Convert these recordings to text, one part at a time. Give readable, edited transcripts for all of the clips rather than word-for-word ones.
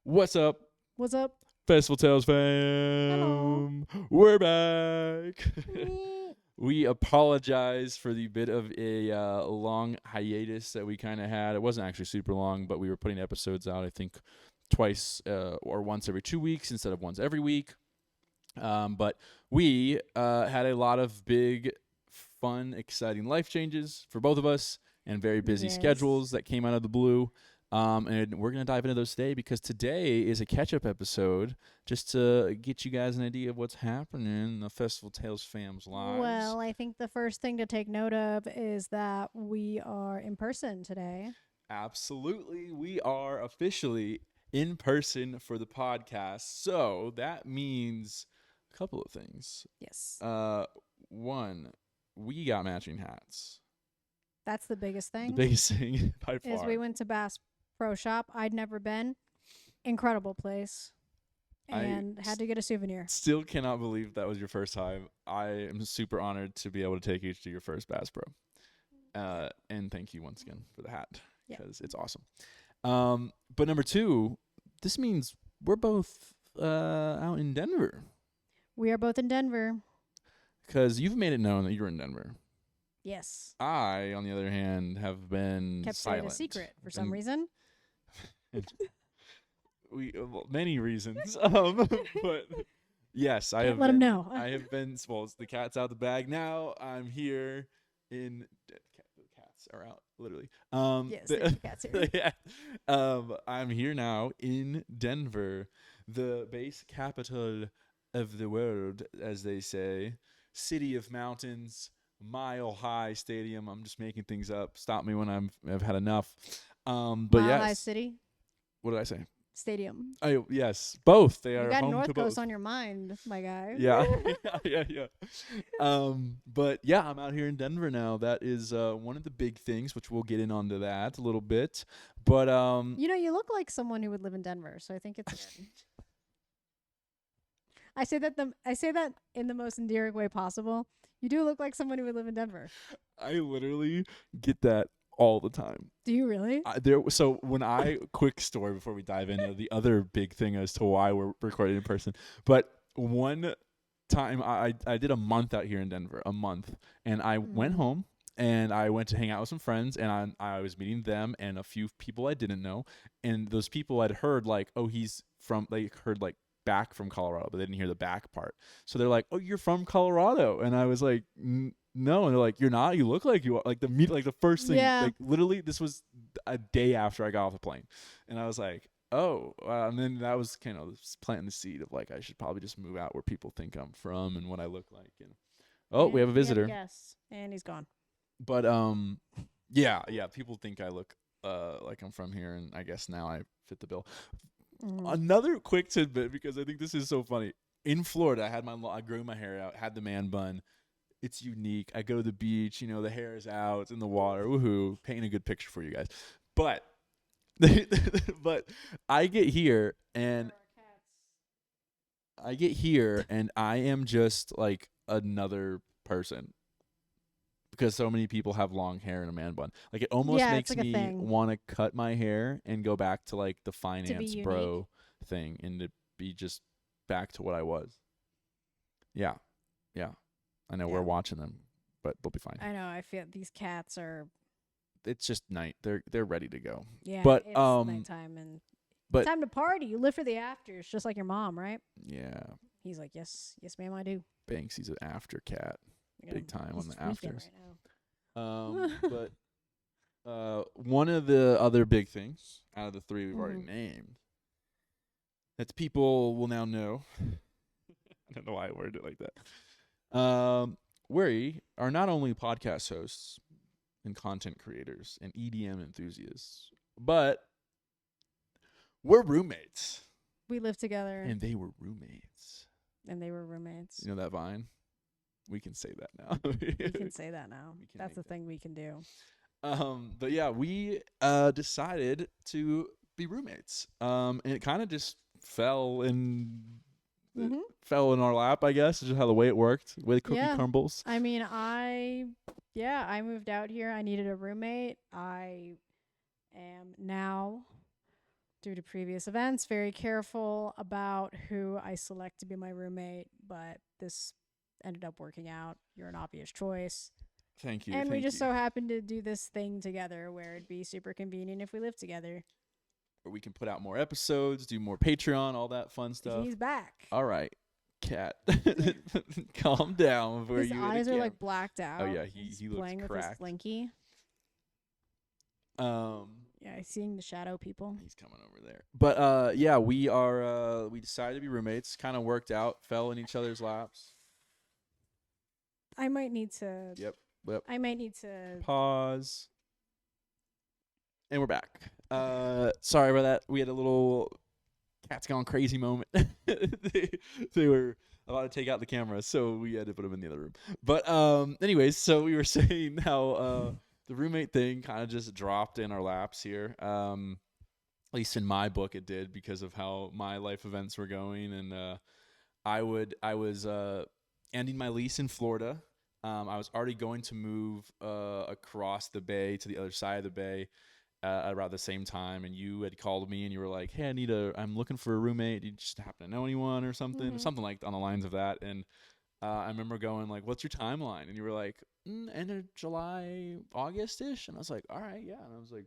What's up, What's up? Festival Tales fam? Hello. We're back. We apologize for the bit of a long hiatus that we kind of had. It wasn't actually super long, but we were putting episodes out, I think, twice or once every 2 weeks instead of once every week. But we had a lot of big, fun, exciting life changes for both of us and very busy schedules that came out of the blue. And we're going to dive into those today because today is a catch-up episode just to get you guys an idea of what's happening in the Festival Tales fam's lives. Well, I think the first thing to take note of is that we are in person today. Absolutely. We are officially in person for the podcast. So that means a couple of things. Yes. One, we got matching hats. That's the biggest thing. The biggest thing by far. Is we went to Bass Pro Shop. I'd never been. Incredible place. And had to get a souvenir. Still cannot believe that was your first time. I am super honored to be able to take you to your first Bass Pro. And thank you once again for the hat because it's awesome. But number two, this means we're both out in Denver. We are both in Denver. Because you've made it known that you're in Denver. Yes. I, on the other hand, have been kept silent. it a secret for some reason. Many reasons. But yes, I have. Let them know. I have been. Well, the cat's out the bag now. I'm here in. The cats are out, literally. Yes, the cat's here. Yeah. I'm here now in Denver, the base capital of the world, as they say, city of mountains. Mile High Stadium. I'm just making things up. Stop me when I've had enough. But Mile High City. What did I say? Stadium. Yes, both. They are. You got home North to Coast both. on your mind, my guy. Yeah, yeah. But yeah, I'm out here in Denver now. That is one of the big things, which we'll get in onto that a little bit. But you look like someone who would live in Denver, so I think it's good. I say that in the most endearing way possible. You do look like someone who would live in Denver. I literally get that all the time. Do you really? So when quick story before we dive into the other big thing as to why we're recording in person. But one time I did a month out here in Denver, and I went home and I went to hang out with some friends, and I was meeting them and a few people I didn't know, and those people I'd heard back from Colorado, but they didn't hear the back part. So they're like, "Oh, you're from Colorado," and I was like, "No," and they're like, "You're not. You look like you are." Like the first thing, like literally, this was a day after I got off the plane, and I was like, "Oh," and then that was kind of planting the seed of like I should probably just move out where people think I'm from and what I look like. And we have a visitor. Yes, and he's gone. But yeah, people think I look like I'm from here, and I guess now I fit the bill. Another quick tidbit, because I think this is so funny. In Florida, I grew my hair out, had the man bun. It's unique. I go to the beach, the hair is out, it's in the water. Woohoo! Painting a good picture for you guys. But, I get here and I am just like another person. Because so many people have long hair and a man bun. Like it almost makes me want to cut my hair and go back to like the finance bro thing and to be just back to what I was. Yeah. I know we're watching them, but they'll be fine. I know. I feel these cats are. It's just night. They're ready to go. Yeah. But it's nighttime and but it's time to party. You live for the afters, just like your mom, right? Yeah. He's like, yes, ma'am, I do. Banksy's an after cat. Big time on the afters. Right But one of the other big things out of the three we've already named that people will now know. I don't know why I worded it like that. We are not only podcast hosts and content creators and EDM enthusiasts, but we're roommates. We live together. And they were roommates. And they were roommates. You know that Vine? We can say that now. We can say that now. That's the thing we can do. But yeah, we decided to be roommates. And it kind of just fell in our lap, I guess. Is just how the way it worked. The way the cookie crumbles. I mean, I moved out here. I needed a roommate. I am now due to previous events, very careful about who I select to be my roommate, but this ended up working out. You're an obvious choice. Thank you. And we just so happened to do this thing together where it'd be super convenient if we lived together. Or we can put out more episodes, do more Patreon, all that fun stuff. He's back. All right, Cat, calm down before his you. His eyes are like blacked out. Oh yeah, he looks playing cracked. With his Slinky. Yeah, seeing the shadow people. He's coming over there. But yeah, we are. We decided to be roommates. Kind of worked out. Fell in each other's laps. I might need to. Yep. I might need to pause. And we're back. Sorry about that. We had a little cat's gone crazy moment. they were about to take out the camera, so we had to put them in the other room. But anyways, so we were saying how the roommate thing kind of just dropped in our laps here. At least in my book, it did because of how my life events were going, and I was ending my lease in Florida. I was already going to move across the bay to the other side of the bay at about the same time, and you had called me and you were like, "Hey, I'm looking for a roommate. Do you just happen to know anyone or something?" Mm-hmm. Something like on the lines of that. And I remember going like, "What's your timeline?" And you were like, "End of July, August-ish." And I was like, "All right, yeah." And I was like,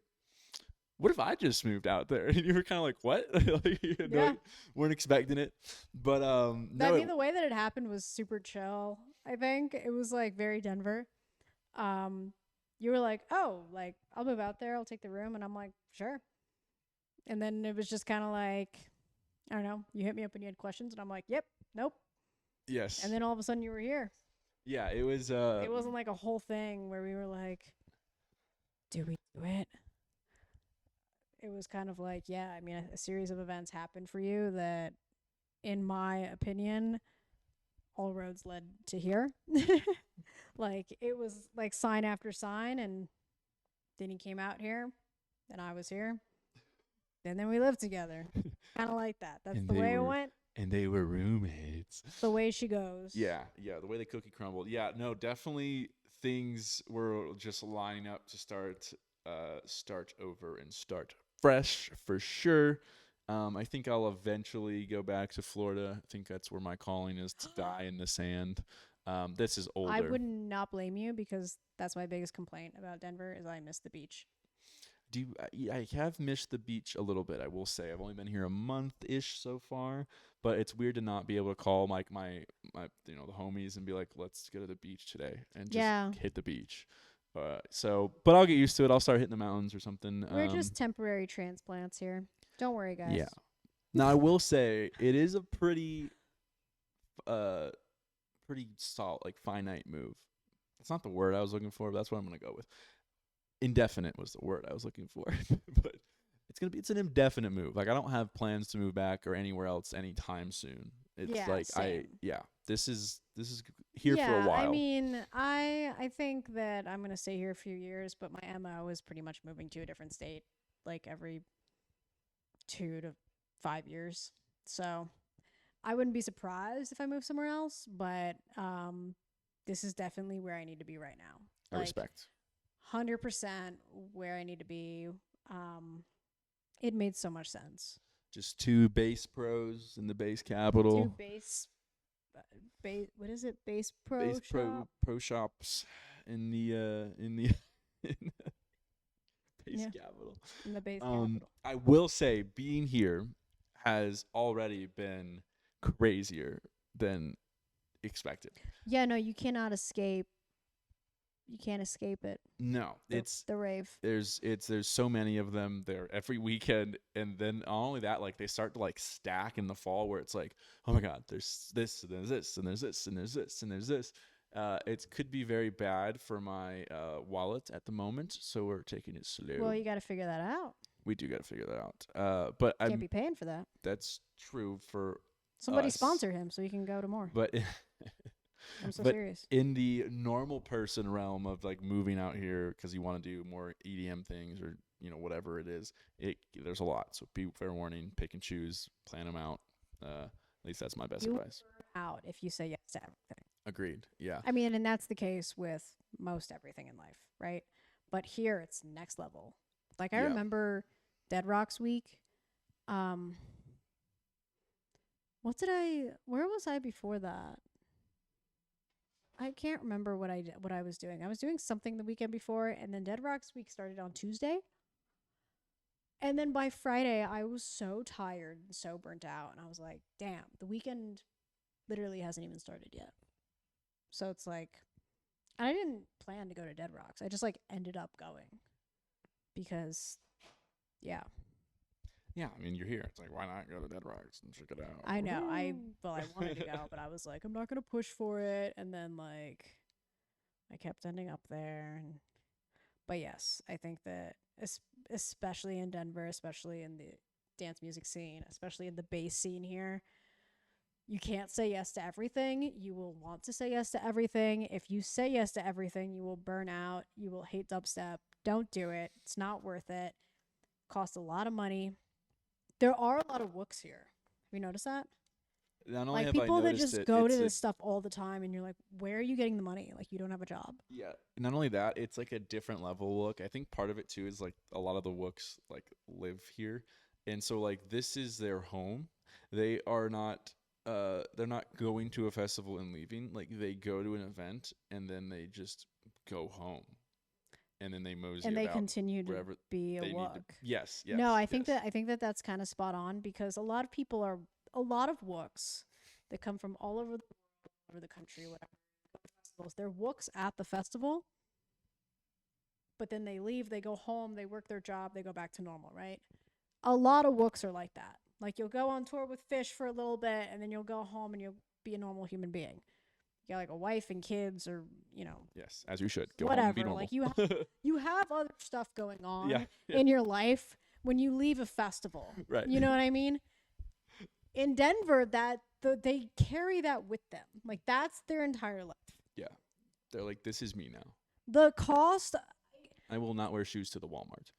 "What if I just moved out there?" And you were kind of like, "What?" Like, weren't expecting it. But the way that it happened was super chill. I think it was like very Denver. You were like, "Oh, like I'll move out there. I'll take the room," and I'm like, "Sure." And then it was just kind of like, I don't know. You hit me up and you had questions, and I'm like, "Yep, nope." Yes. And then all of a sudden you were here. Yeah, it was. It wasn't like a whole thing where we were like, "Do we do it?" It was kind of like, yeah. I mean, a series of events happened for you that, in my opinion, all roads led to here. Like, it was like sign after sign, and then he came out here, and I was here, and then we lived together. Kind of like that. That's the way it went. And they were roommates. The way she goes. Yeah, the way the cookie crumbled. Yeah, no, definitely things were just lining up to start over and start fresh for sure. I think I'll eventually go back to Florida. I think that's where my calling is, to die in the sand. This is older. I would not blame you, because that's my biggest complaint about Denver is I miss the beach. I have missed the beach a little bit, I will say. I've only been here a month-ish so far, but it's weird to not be able to call my the homies and be like, "Let's go to the beach today," and just hit the beach. But I'll get used to it. I'll start hitting the mountains or something. We're just temporary transplants here. Don't worry, guys. Yeah. Now I will say it is a pretty solid, like finite move. That's not the word I was looking for, but that's what I'm gonna go with. Indefinite was the word I was looking for. But it's an indefinite move. Like, I don't have plans to move back or anywhere else anytime soon. It's same. This is here for a while. I mean, I think that I'm gonna stay here a few years, but my MO is pretty much moving to a different state like every 2 to 5 years. So I wouldn't be surprised if I move somewhere else, but this is definitely where I need to be right now. I respect. 100% where I need to be. It made so much sense. Just 2 bass pros in the bass capital. 2 bass. What is it? Bass pro bass shop? pro shops in the bass capital. In the bass capital. I will say, being here has already been crazier than expected. Yeah, no, you cannot escape. You can't escape it. No, it's the rave. There's so many of them there every weekend, and then not only that, like, they start to like stack in the fall where it's like, oh my God, there's this and there's this and there's this and there's this and there's this. It could be very bad for my wallet at the moment, so we're taking it slow. Well, you got to figure that out. We do got to figure that out. But can't be paying for that. That's true for somebody us. Sponsor him so he can go to more. But I'm so serious. In the normal person realm of like moving out here because you want to do more EDM things or whatever it is, there's a lot. So be fair warning, pick and choose, plan them out. At least that's my best advice. Out if you say yes to everything. Agreed. Yeah. I mean, and that's the case with most everything in life, right? But here it's next level. Like I remember Dead Rocks week. Where was I before that? I can't remember what I was doing. I was doing something the weekend before, and then Dead Rocks week started on Tuesday. And then by Friday, I was so tired and so burnt out, and I was like, damn, the weekend literally hasn't even started yet. So it's like, I didn't plan to go to Dead Rocks. I just like ended up going because, yeah. Yeah, I mean, you're here. It's like, why not go to Dead Rocks and check it out? I know. I wanted to go, but I was like, I'm not gonna push for it. And then like, I kept ending up there. But yes, I think that especially in Denver, especially in the dance music scene, especially in the bass scene here, you can't say yes to everything. You will want to say yes to everything. If you say yes to everything, you will burn out. You will hate dubstep. Don't do it. It's not worth it. Costs a lot of money. There are a lot of wooks here. Have you noticed that? Not only Like have people I that noticed just it, go it's to this stuff all the time, and you're like, where are you getting the money? Like, you don't have a job. yeah. Not only that, it's like a different level look. I think part of it too is like a lot of the wooks like live here, and so like this is their home. They are not. They're not going to a festival and leaving. Like they go to an event and then they just go home, and then they mosey And they about continue to wherever be a they need to. wook. Yes. No, I think that that's kind of spot on because a lot of people are a lot of wooks that come from all over the country, whatever festivals. They're wooks at the festival, but then they leave, they go home, they work their job, they go back to normal, right? A lot of wooks are like that. Like you'll go on tour with Fish for a little bit, and then you'll go home and you'll be a normal human being. You got like a wife and kids, or yes, as you should go whatever. home and be normal. Like you have other stuff going on Yeah. in your life when you leave a festival. Right. You know what I mean? In Denver, they carry that with them. Like that's their entire life. Yeah. They're like, this is me now. The cost. I will not wear shoes to the Walmart.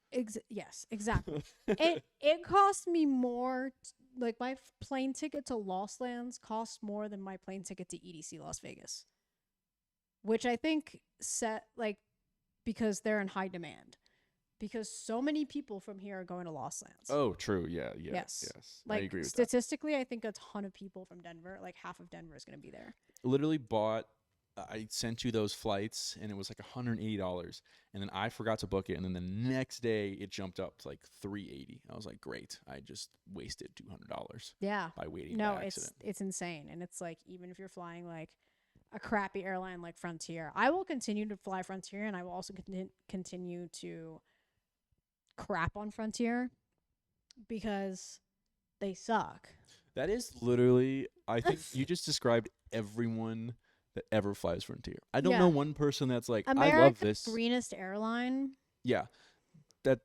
Yes, exactly. it cost me more. Like my plane ticket to Lost Lands cost more than my plane ticket to EDC Las Vegas, which I think because they're in high demand. Because so many people from here are going to Lost Lands. Oh, true. Yeah. Yes. I agree with statistically, I think a ton of people from Denver, like half of Denver is going to be there. Literally I sent you those flights and it was like $180, and then I forgot to book it, and then the next day it jumped up to like $380. I was like, great, I just wasted $200. Yeah. By waiting. No, by accident. it's insane, and it's like even if you're flying like a crappy airline like Frontier, I will continue to fly Frontier, and I will also continue to crap on Frontier because they suck. That is literally, I think you just described everyone that ever flies Frontier. I don't know one person that's like, America's I love this. Greenest airline. Yeah. That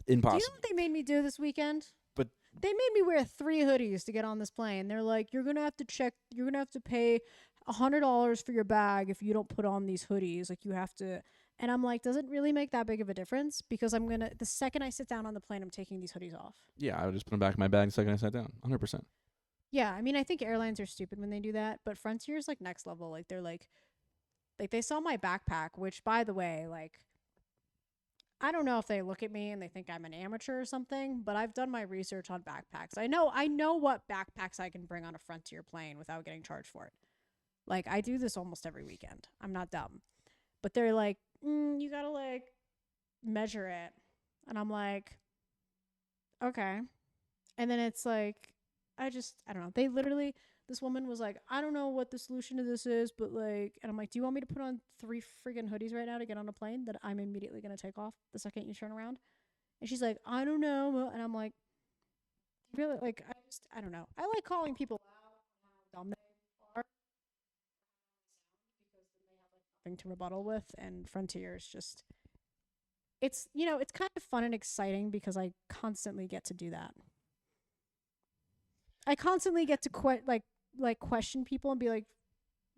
impossible. Do you know what they made me do this weekend? But they made me wear 3 hoodies to get on this plane. They're like, you're going to have to pay $100 for your bag if you don't put on these hoodies. Like you have to. And I'm like, does it really make that big of a difference? Because the second I sit down on the plane, I'm taking these hoodies off. Yeah, I would just put them back in my bag the second I sat down. 100%. Yeah, I mean, I think airlines are stupid when they do that, but Frontier's like next level. Like they're like they saw my backpack, which by the way, like I don't know if they look at me and they think I'm an amateur or something, but I've done my research on backpacks. I know what backpacks I can bring on a Frontier plane without getting charged for it. Like I do this almost every weekend. I'm not dumb. But they're like, you got to like measure it. And I'm like, okay. And then it's like I don't know. They literally, this woman was like, I don't know what the solution to this is, but like, and I'm like, do you want me to put on 3 friggin' hoodies right now to get on a plane that I'm immediately going to take off the second you turn around? And she's like, I don't know. And I'm like, really? Like, I don't know. I like calling people out how dumb they are because then they have like nothing to rebuttal with. And Frontier is just, it's kind of fun and exciting because I constantly get to do that. I constantly get to question people and be like,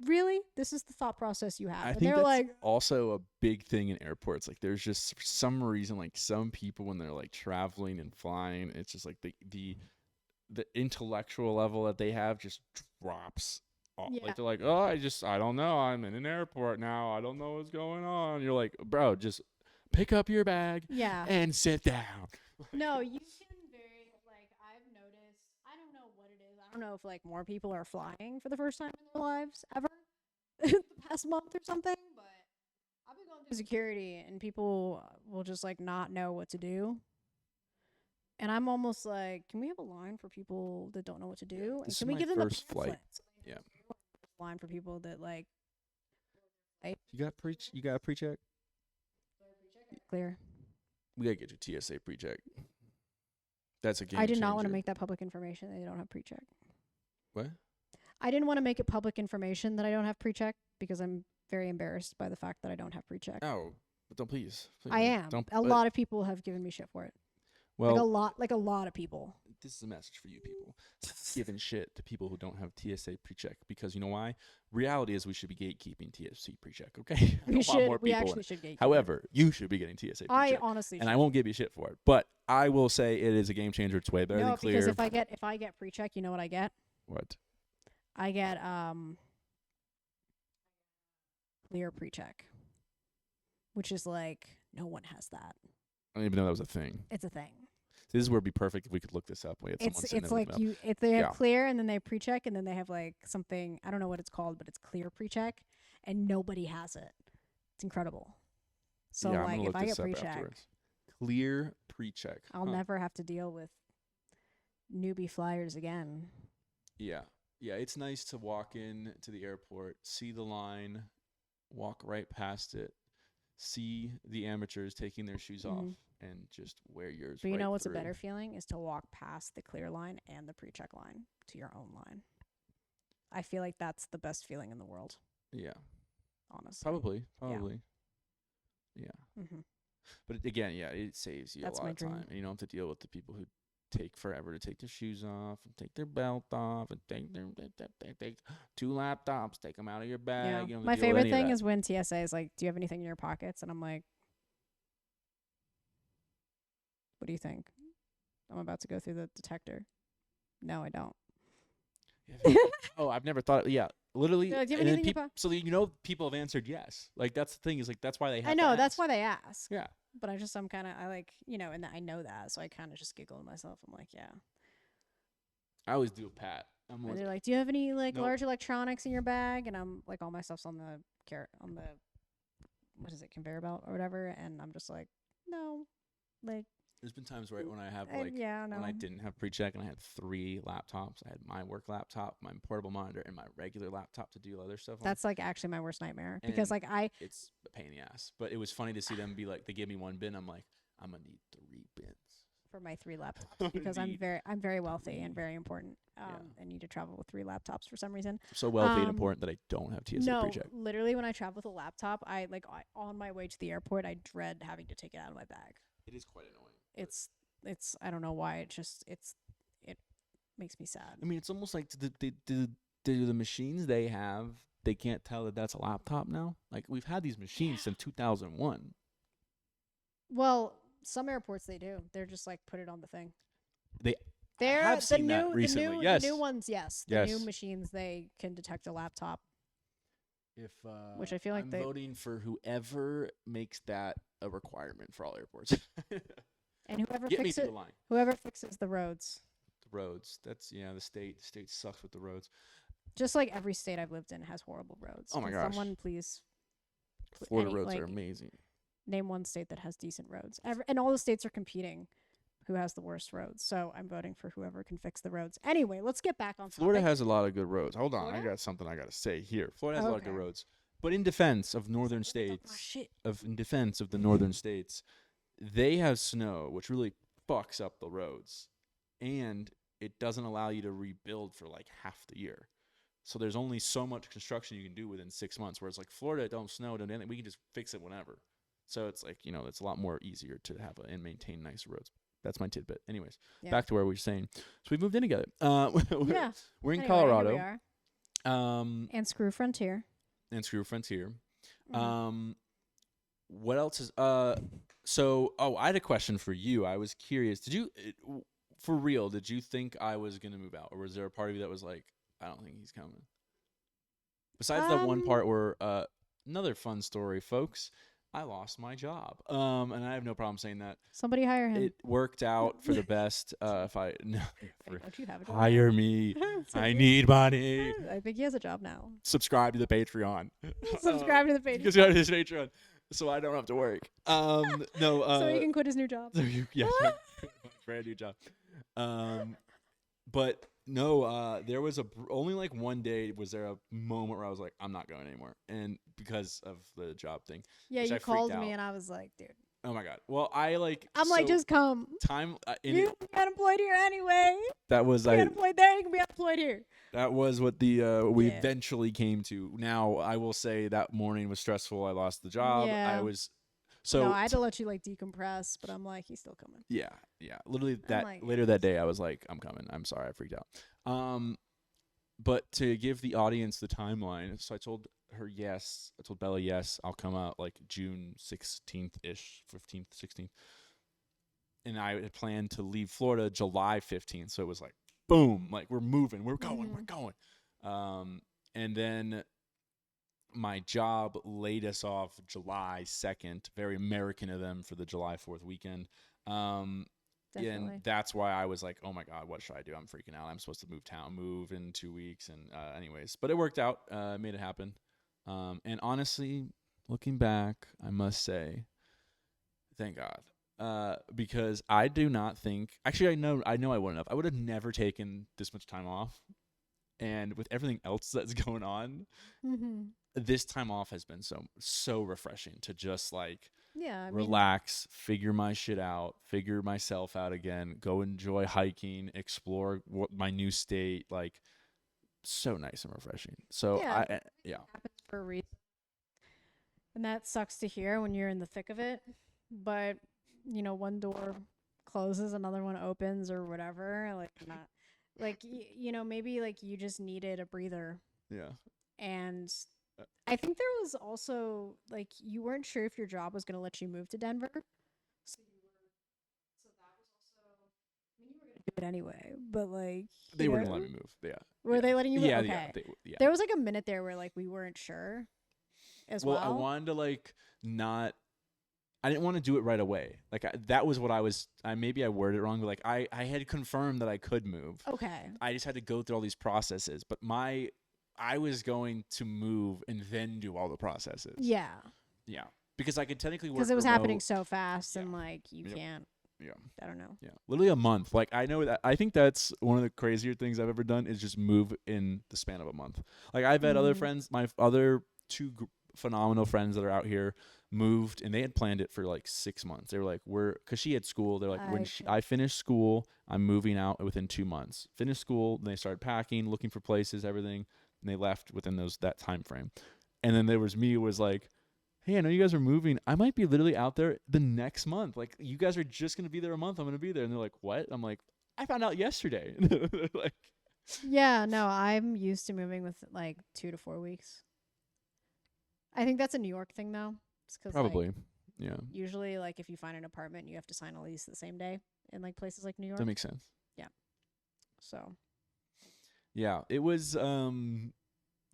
really? This is the thought process you have? I and think they're that's like, also a big thing in airports. Like there's just for some reason, like some people when they're like traveling and flying, it's just like the intellectual level that they have just drops off. Yeah. Like they're like, oh, I don't know. I'm in an airport now. I don't know what's going on. You're like, bro, just pick up your bag yeah. and sit down. No, you can I've what it is. I don't know if like more people are flying for the first time in their lives ever the past month or something, but I've been going through security and people will just like not know what to do. And I'm almost like, can we have a line for people that don't know what to do? And This can is we my give them a first flight. pamphlet? Yeah. Line for people that like. You got a pre-check? Clear. We gotta get your TSA pre-check. That's a game I did not want to changer. make that public information that they don't have pre-check. What? I didn't want to make it public information that I don't have pre-check because I'm very embarrassed by the fact that I don't have pre-check. Oh, but don't please. I am. A lot of people have given me shit for it. Well, like a lot of people. This is a message for you people. Giving shit to people who don't have TSA pre-check, because you know why? Reality is we should be gatekeeping TSA pre-check, okay? We actually should gatekeep. However, you should be getting TSA pre-check. I honestly and I won't give you shit for it, but I will say it is a game changer. It's way better than Clear. Because if I get pre-check, you know what I get? What? I get Clear pre-check, which is like no one has that. I didn't even know that was a thing. It's a thing. This is where it'd be perfect if we could look this up. We had someone It's like if they have Clear and then they pre-check and then they have like something, I don't know what it's called, but it's Clear pre-check and nobody has it. It's incredible. So like if I get pre-check, Clear pre-check, I'll never have to deal with newbie flyers again. Yeah. Yeah, it's nice to walk in to the airport, see the line, walk right past it, see the amateurs taking their shoes off, and just wear yours. But you know what's a better feeling is to walk past the Clear line and the pre-check line to your own line. I feel like that's the best feeling in the world. Yeah. Honestly. Probably. Yeah. Mm-hmm. But again, yeah, it saves you a lot of time. And you don't have to deal with the people who take forever to take their shoes off and take their belt off and take two laptops, take them out of your bag. Yeah. My favorite thing is when TSA is like, do you have anything in your pockets? And I'm like, what do you think? I'm about to go through the detector. No, I don't. Oh, I've never thought. Yeah, literally. Do you have anything in your pocket? So people have answered yes. Like that's the thing is like that's why they have. I know that's why they ask. Yeah. But I'm kind of and I know that, so I kind of just giggle to myself. I'm like, yeah. I always do a pat. They're like, do you have any like large electronics in your bag? And I'm like, all my stuff's on the what is it, conveyor belt or whatever, and I'm just like, no, like. There's been times when I have when I didn't have pre-check and I had 3 laptops. I had my work laptop, my portable monitor, and my regular laptop to do other stuff on. That's like actually my worst nightmare because like it's a pain in the ass. But it was funny to see them be like, they gave me 1 bin. I'm like, I'm gonna need 3 bins for my 3 laptops because I'm very wealthy and very important. I need to travel with 3 laptops for some reason. I'm so wealthy and important that I don't have TSA pre-check. Literally when I travel with a laptop, I on my way to the airport, I dread having to take it out of my bag. It is quite annoying. It's I don't know why it makes me sad. I mean, it's almost like the machines they have, they can't tell that that's a laptop now. Like we've had these machines since 2001. Well, some airports they do. They're just like put it on the thing. I've seen that recently. The new ones, yes. The new machines they can detect a laptop. Which I feel like I'm voting for whoever makes that a requirement for all airports. And whoever fixes the roads. The roads. That's the state. The state sucks with the roads. Just like every state I've lived in has horrible roads. Oh my gosh. Someone please. Florida roads are amazing. Name one state that has decent roads. And all the states are competing who has the worst roads. So I'm voting for whoever can fix the roads. Anyway, let's get back on topic. Florida has a lot of good roads. Hold on. I got something I got to say here. Florida has a lot of good roads. But in defense of northern states, in defense of the northern states, they have snow, which really fucks up the roads. And it doesn't allow you to rebuild for like half the year. So there's only so much construction you can do within 6 months. Whereas like Florida, don't snow, don't anything. We can just fix it whenever. So it's like, it's a lot more easier to have and maintain nice roads. That's my tidbit. Anyways, back to where we were saying. So we moved in together. We're in Colorado. Here we are. And screw Frontier. What else is I had a question for you. I was curious. Did you think I was gonna move out, or was there a part of you that was like, I don't think he's coming? Besides that one part where another fun story, folks. I lost my job. And I have no problem saying that. Somebody hire him. It worked out for the best. If I no, Don't you have a job? hire me, I need money. I think he has a job now. Subscribe to the Patreon. Subscribe to the Patreon. Subscribe to this Patreon, so I don't have to work. No. So he can quit his new job. Brand new job. But no, there was only like one day was there a moment where I was like, I'm not going anymore, and because of the job thing. Yeah, which you I freaked called out. me and I was like, dude. Oh my god. Well, I'm like, just come. Time. You can be unemployed here anyway. That was you can be unemployed there. You can be unemployed here. That was what we eventually came to. Now I will say that morning was stressful. I lost the job. Yeah. I was. So no, I had to let you like decompress, but I'm like, he's still coming. Yeah. Literally later that day, I was like, I'm coming. I'm sorry, I freaked out. But to give the audience the timeline, so I told her yes. I told Bella yes. I'll come out like June 16th ish, 15th, 16th, and I had planned to leave Florida July 15th. So it was like, boom, like we're moving, we're going. And then my job laid us off July 2nd. Very American of them for the July 4th weekend. And that's why I was like, oh my God, what should I do? I'm freaking out. I'm supposed to move in 2 weeks. And anyways, but it worked out. Made it happen. And honestly, looking back, I must say, thank God. Because I do not think, actually, I know I wouldn't have. I would have never taken this much time off. And with everything else that's going on, this time off has been so refreshing to just like relax, figure my shit out, figure myself out again, go enjoy hiking, explore my new state. Like, so nice and refreshing. So it happens for a reason, and that sucks to hear when you're in the thick of it. But one door closes, another one opens, or whatever. Like not. Like, maybe, like, you just needed a breather. Yeah. And I think there was also, like, you weren't sure if your job was going to let you move to Denver. So that was also, I mean, you were going to do it anyway. But, like, they were going to let me move. Yeah. Were they letting you move? Yeah. Okay. Yeah. There was, like, a minute there where, like, we weren't sure as well. Well, I wanted to, like, I didn't want to do it right away. Like that was what maybe I worded it wrong, but like I had confirmed that I could move. Okay. I just had to go through all these processes, but I was going to move and then do all the processes. Yeah. Yeah. Because I could technically work because it was remote. Happening so fast and like you can't. Yeah. I don't know. Yeah. Literally a month. Like I know that I think that's one of the crazier things I've ever done is just move in the span of a month. Like I've had other friends, my other two phenomenal friends that are out here moved and they had planned it for like 6 months. They were like, because she had school. They're like, I finish school, I'm moving out within 2 months. Finish school, and they started packing, looking for places, everything, and they left within that time frame. And then there was me who was like, hey, I know you guys are moving. I might be literally out there the next month. Like, you guys are just going to be there a month. I'm going to be there. And they're like, what? I'm like, I found out yesterday. Like, yeah, no, I'm used to moving with like 2 to 4 weeks. I think that's a New York thing, though. Probably, like, yeah. Usually, like, if you find an apartment, you have to sign a lease the same day in, like, places like New York. That makes sense. Yeah. So. Yeah, it was, at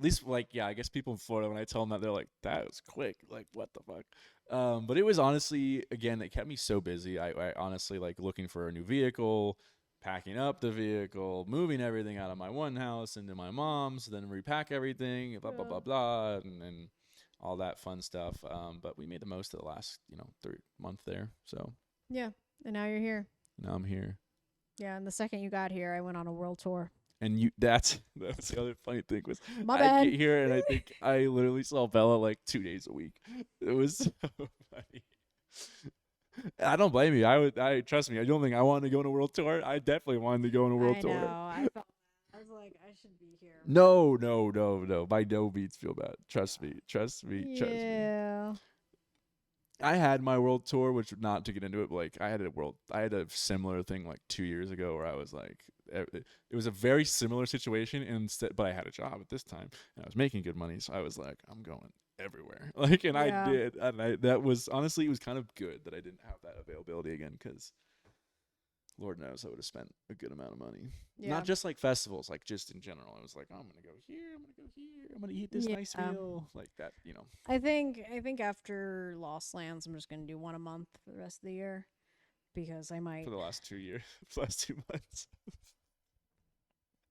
least, like, yeah, I guess people in Florida, when I tell them that, they're like, that was quick. Like, what the fuck? But it was honestly, again, it kept me so busy. I honestly, like, looking for a new vehicle, packing up the vehicle, moving everything out of my one house into my mom's, then repack everything, blah, blah, blah, blah, and all that fun stuff. But we made the most of the last, 3 month there. So yeah, and now you're here. Now I'm here. Yeah, and the second you got here, I went on a world tour. And that's the other funny thing was My bad. I get here and I think I literally saw Bella like 2 days a week. It was so funny. I don't blame you. I trust me. I don't think I wanted to go on a world tour. I definitely wanted to go on a world tour. I was like, I should be here. No. By no means feel bad. Trust me. Yeah. I had my world tour, which not to get into it, but like I had a similar thing like 2 years ago where I was like, it was a very similar situation but I had a job at this time and I was making good money. So I was like, I'm going everywhere. Like, and I did. And that was honestly, it was kind of good that I didn't have that availability again. 'Cause Lord knows I would have spent a good amount of money. Yeah. Not just like festivals, like just in general. I was like, oh, I'm going to go here. I'm going to go here. I'm I'm gonna eat this nice Yeah. meal like that. I think after Lost Lands, I'm just gonna do one a month for the rest of the year because I might. For the last 2 years, last 2 months.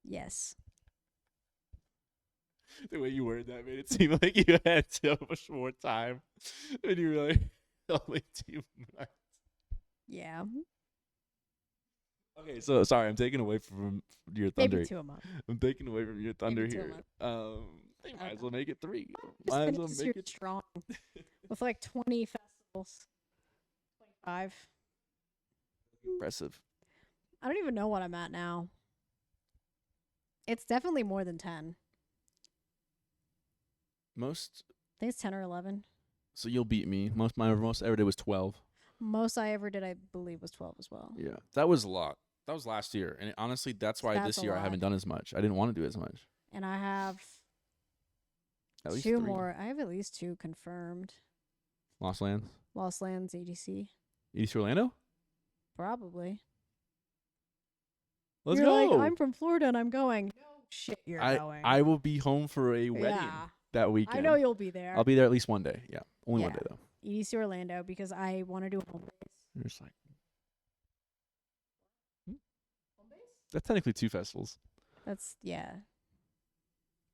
Yes. The way you worded that made it seem like you had so much more time, and you were like only 2 months. Yeah. Okay, so sorry, I'm taking away from your thunder. Maybe 2 a month. I'm taking away from your thunder Maybe 2 a here. month. They I might don't as well know. make it 3. Just Might as well because make you're it. strong with like 20 festivals. 25. Impressive. I don't even know what I'm at now. It's definitely more than 10. Most. I think it's 10 or 11. So you'll beat me. Most ever did was 12. Most I ever did, I believe, was 12 as well. Yeah, that was a lot. That was last year, and honestly, that's why That's this a year I lot. haven't done as much. I didn't want to do as much. And I have At least 2 3. more. I have at least 2 confirmed. Lost Lands, Lost Lands, EDC. East Orlando. Probably. Let's You're go. like, I'm from Florida and I'm going. No shit, you're going. I will be home for a wedding Yeah. that weekend. I know you'll be there. I'll be there at least one day. Yeah, only one Yeah. day though. EDC Orlando because I want to do home base. You're just like, that's technically 2 festivals. That's, yeah.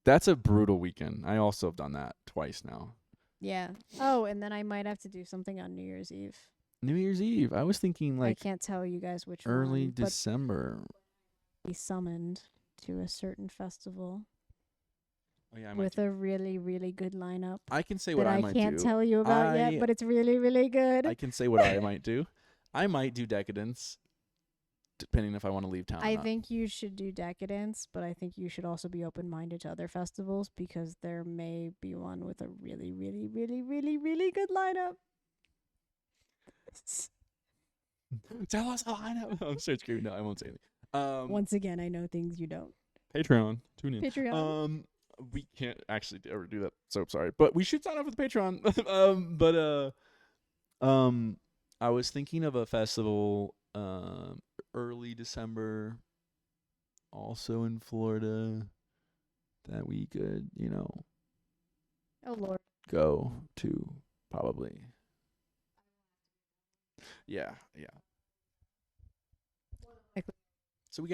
That's a brutal weekend. I also have done that twice now. Yeah. Oh, and then I might have to do something on New Year's Eve. New Year's Eve. I was thinking I like can't tell you guys which early one, but December. be summoned to a certain festival Oh yeah, I might with a really, really good lineup I can say what that I I might can't do. tell you about yet, but it's really, really good. I can say what I might do. I might do Decadence, depending if I want to leave town. I or not. think you should do Decadence, but I think you should also be open-minded to other festivals because there may be one with a really, really, really, really, really good lineup. Tell us the lineup. I'm so screaming. No, I won't say anything. Once again, I know things you don't. Patreon. Tune in. Patreon. We can't actually ever do that, so I'm sorry. But we should sign up for the Patreon. I was thinking of a festival early December, also in Florida, that we could, Oh, Lord. go to probably. Yeah. So we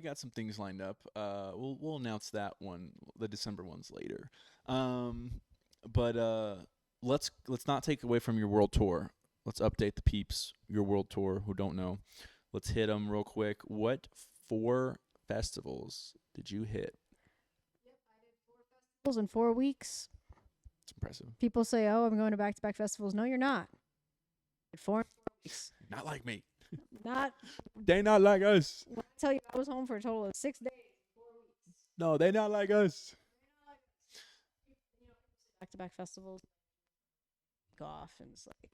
got some things lined up. We'll announce that one, the December ones later. But let's not take away from your world tour. Let's update the peeps, your world tour who don't know. Let's hit them real quick. What 4 festivals did you hit? In 4 weeks. It's impressive. People say, "Oh, I'm going to back-to-back festivals." No, you're not. 4 weeks. Not like me. Not. They not like us. When I tell you, I was home for a total of 6 days. 4 weeks. No, they not like us. Back-to-back festivals. Go off and it's like.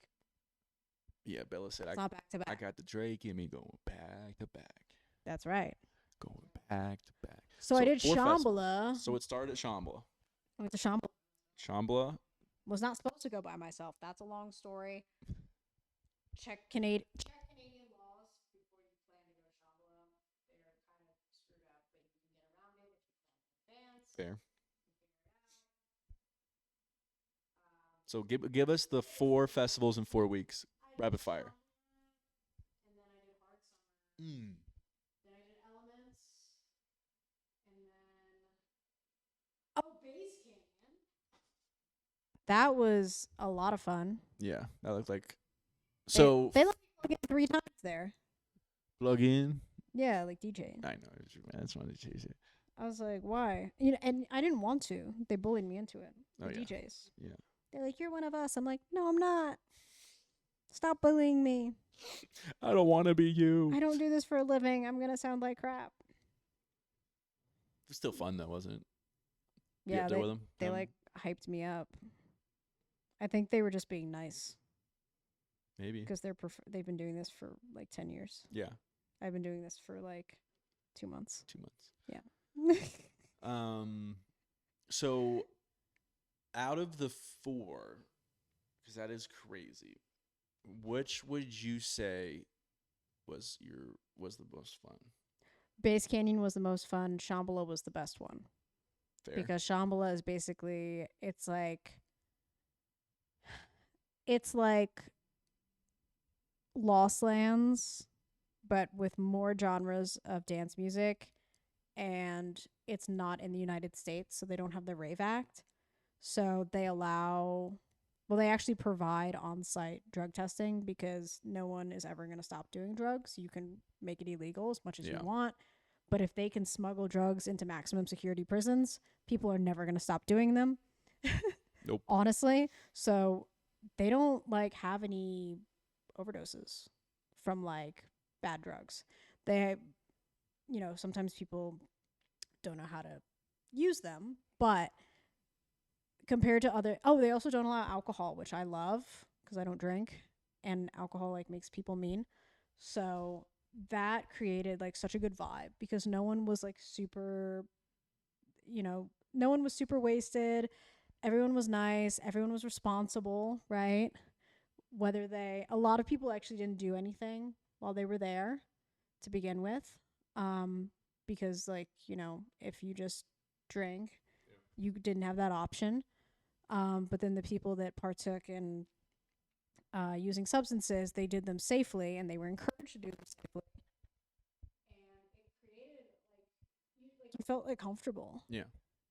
Yeah, Bella said It's not back-to-back. I got the Drake in me going back to back. That's right. Going back to back. So I did 4 festivals. Shambhala. So it started at Shambhala. I went to Shambhala. Shambhala. Was not supposed to go by myself. That's a long story. Check Canadian laws before you plan to go to Shambhala. They're kind of screwed up, but you can get around it if you plan in advance. Fair. So give us the 4 festivals in 4 weeks. Rapid fire. And then I did Hard Summer. Then I did Elements. And then Base Canyon. That was a lot of fun. Yeah, that looked like. So they let me plug in 3 times there. Plug in. Yeah, like DJ. I know. I just wanted to chase it. I was like, why? And I didn't want to. They bullied me into it. The DJs. Yeah. They're like, you're one of us. I'm like, no, I'm not. Stop bullying me. I don't want to be you. I don't do this for a living. I'm going to sound like crap. It was still fun, though, wasn't it? Yeah, with them? they like hyped me up. I think they were just being nice. Maybe. Because they've been doing this for like 10 years. Yeah. I've been doing this for like 2 months. 2 months. Yeah. So out of the 4, because that is crazy, which would you say was the most fun? Base Canyon was the most fun. Shambhala was the best one. Fair. because Shambhala is basically it's like Lost Lands, but with more genres of dance music, and it's not in the United States, so they don't have the Rave Act. So they they actually provide on-site drug testing because no one is ever going to stop doing drugs. You can make it illegal as much as you want, but if they can smuggle drugs into maximum security prisons, people are never going to stop doing them. Nope. Honestly. So they don't like have any overdoses from like bad drugs. They, sometimes people don't know how to use them, but compared to they also don't allow alcohol, which I love because I don't drink, and alcohol like makes people mean. So that created like such a good vibe because no one was like super, no one was super wasted. Everyone was nice. Everyone was responsible, right? A lot of people actually didn't do anything while they were there to begin with. Because like, if you just drank, you didn't have that option. But then the people that partook in using substances, they did them safely and they were encouraged to do them safely. And it created you felt like comfortable. Yeah.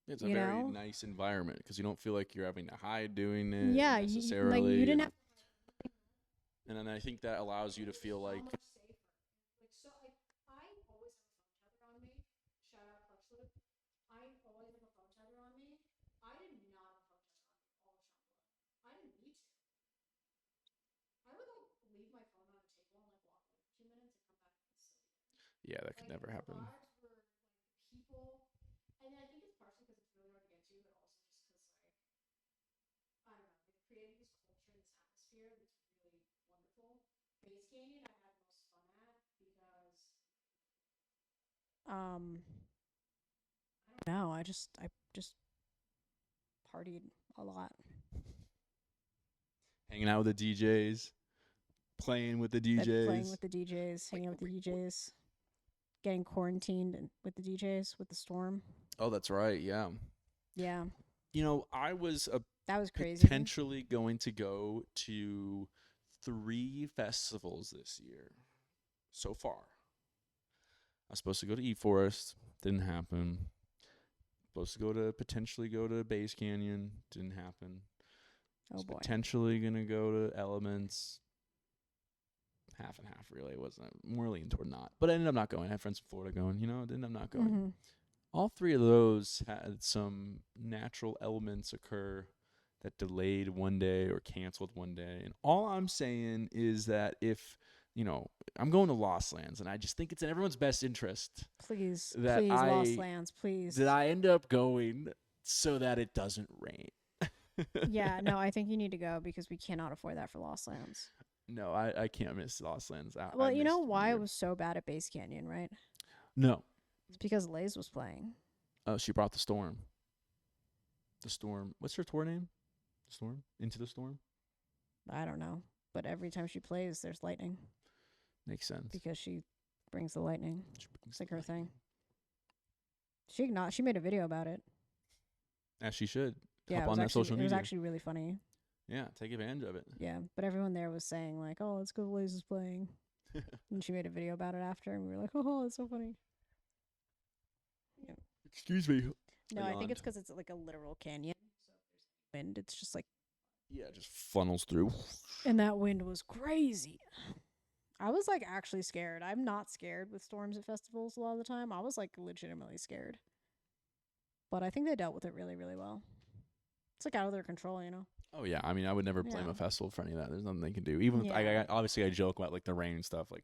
It's a very nice environment because you don't feel like you're having to hide doing it You necessarily. didn't have. And then I think that allows you to feel like. I always have a phone tether on me. Shout out Clutch Loop. I always have a phone tether on me. I did not have a phone tether on me all of Shambhala. I didn't need to. I would like leave my phone on a table and like walk away for 2 minutes and come back and sit again. Yeah, that could never happen. The vibes were like the people, and I think it's partially because it's really hard to get to, but also just because like I don't know, they've created this culture, this atmosphere that's really wonderful. Base Canyon, I had the most fun at because I don't know, I just partied a lot. Hanging out with the DJs, playing with the DJs, hanging out with the DJs, getting quarantined with the DJs with the storm. Oh, that's right. Yeah. Yeah. I was that was crazy. Potentially going to go to 3 festivals this year so far. I was supposed to go to E-Forest. Didn't happen. Supposed to potentially go to Base Canyon. Didn't happen. Oh boy. Potentially going to go to Elements. Half and half, really. It wasn't more leaning toward not. But I ended up not going. I had friends from Florida going. Ended up not going. Mm-hmm. All 3 of those had some natural elements occur that delayed one day or canceled one day. And all I'm saying is that if, I'm going to Lost Lands, and I just think it's in everyone's best interest. Please, Lost Lands, please. That I end up going so that it doesn't rain. Yeah, no, I think you need to go because we cannot afford that for Lost Lands. No, I can't miss Lost Lands. Well, you know why it was so bad at Base Canyon, right? No. It's because Lays was playing. Oh, she brought the Storm. The Storm. What's her tour name? The Storm? Into the Storm? I don't know. But every time she plays, there's lightning. Makes sense. Because she brings the lightning. It's like her thing. She made a video about it. As she should. Yeah, on that social media. It was actually really funny. Yeah, take advantage of it. Yeah, but everyone there was saying like, "Oh, let's go. Lays is playing," and she made a video about it after, and we were like, "Oh, it's so funny." Yeah. Excuse me. No, I think it's because it's like a literal canyon. So if there's wind, it's just like. Yeah, it just funnels through. And that wind was crazy. I was like actually scared. I'm not scared with storms at festivals a lot of the time. I was like legitimately scared. But I think they dealt with it really, really well. It's like out of their control, Oh yeah, I mean, I would never blame a festival for any of that. There's nothing they can do. Even if obviously I joke about like the rain and stuff, but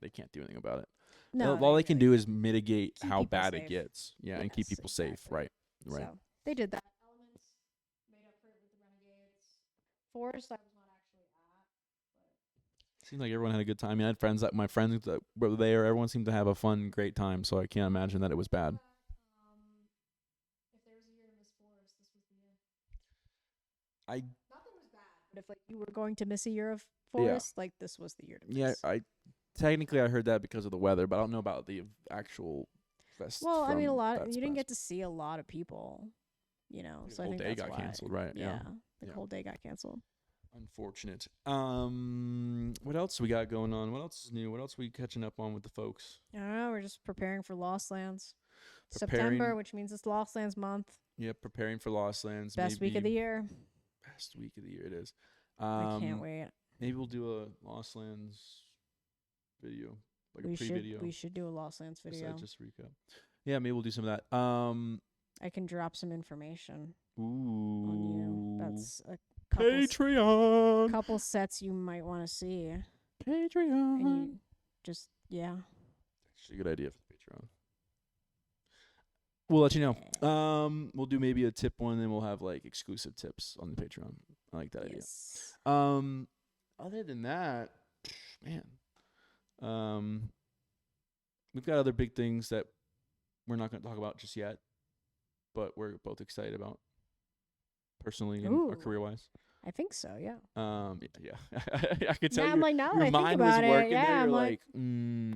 they can't do anything about it. No, all they can do is mitigate how bad it gets. Yeah, and keep people safe. Right. So they did that. Elements made up for it with the Renegades. Forest, I was not actually at. Seems like everyone had a good time. I mean, I had my friends that were there. Everyone seemed to have a fun, great time. So I can't imagine that it was bad. If there was a year to miss Forest, this was the year. Not that it was bad, but if like you were going to miss a year of Forest, like this was the year to miss. Yeah, technically I heard that because of the weather, but I don't know about the actual Well, I mean, That's you didn't Fest. get to see a lot of people, The so I whole think day that's got why. canceled, right? Yeah, the Yeah. whole day got canceled. Unfortunate. What else we got going on? What else is new? What else we catching up on with the folks? I don't know. We're just preparing for Lost Lands. Preparing. September, which means it's Lost Lands month. Yeah, preparing for Lost Lands. Best week of the year. Best week of the year it is. I can't wait. Maybe we'll do a Lost Lands video, like a pre-video. We should do a Lost Lands video. Just recap. Yeah, maybe we'll do some of that. I can drop some information Ooh. on you. That's a Patreon. Couple sets you might want to see. Patreon. And you just Actually, a good idea for the Patreon. We'll let you know. We'll do maybe a tip one, and we'll have like exclusive tips on the Patreon. I like that idea. Other than that, man, we've got other big things that we're not going to talk about just yet, but we're both excited about personally and our career-wise. I think so, yeah. Yeah. I could tell now, your mind was working there. Yeah, You're I'm like,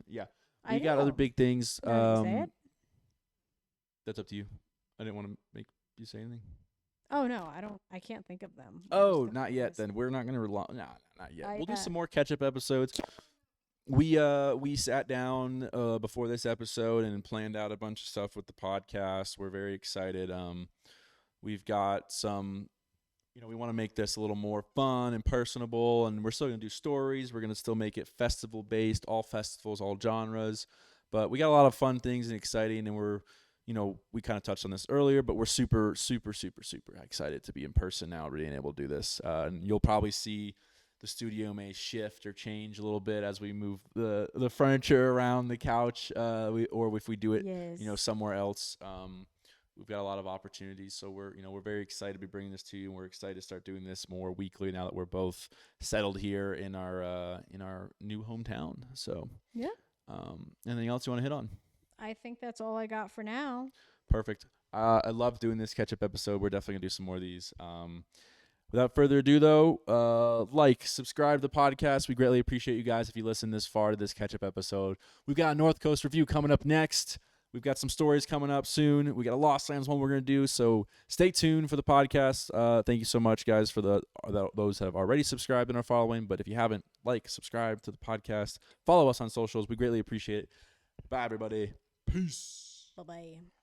yeah. We got other big things. Say it? That's up to you. I didn't want to make you say anything. Oh no, I can't think of them. Oh, not yet. Then we're not gonna rely. Nah, not yet. We'll do some more catch-up episodes. We sat down before this episode and planned out a bunch of stuff with the podcast. We're very excited. We've got some. We want to make this a little more fun and personable, and we're still gonna do stories. We're gonna still make it festival-based, all festivals, all genres. But we got a lot of fun things and exciting, and we're. We kind of touched on this earlier, but we're super, super, super, super excited to be in person now, being able to do this. And you'll probably see the studio may shift or change a little bit as we move the furniture around the couch, or if we do it, somewhere else. We've got a lot of opportunities, so we're very excited to be bringing this to you, and we're excited to start doing this more weekly now that we're both settled here in our new hometown. So yeah. Anything else you want to hit on? I think that's all I got for now. Perfect. I love doing this catch-up episode. We're definitely going to do some more of these. Without further ado, though, subscribe to the podcast. We greatly appreciate you guys if you listen this far to this catch-up episode. We've got a North Coast review coming up next. We've got some stories coming up soon. We got a Lost Lands one we're going to do, so stay tuned for the podcast. Thank you so much, guys, for those that have already subscribed and are following. But if you haven't, subscribe to the podcast. Follow us on socials. We greatly appreciate it. Bye, everybody. Peace. Bye-bye.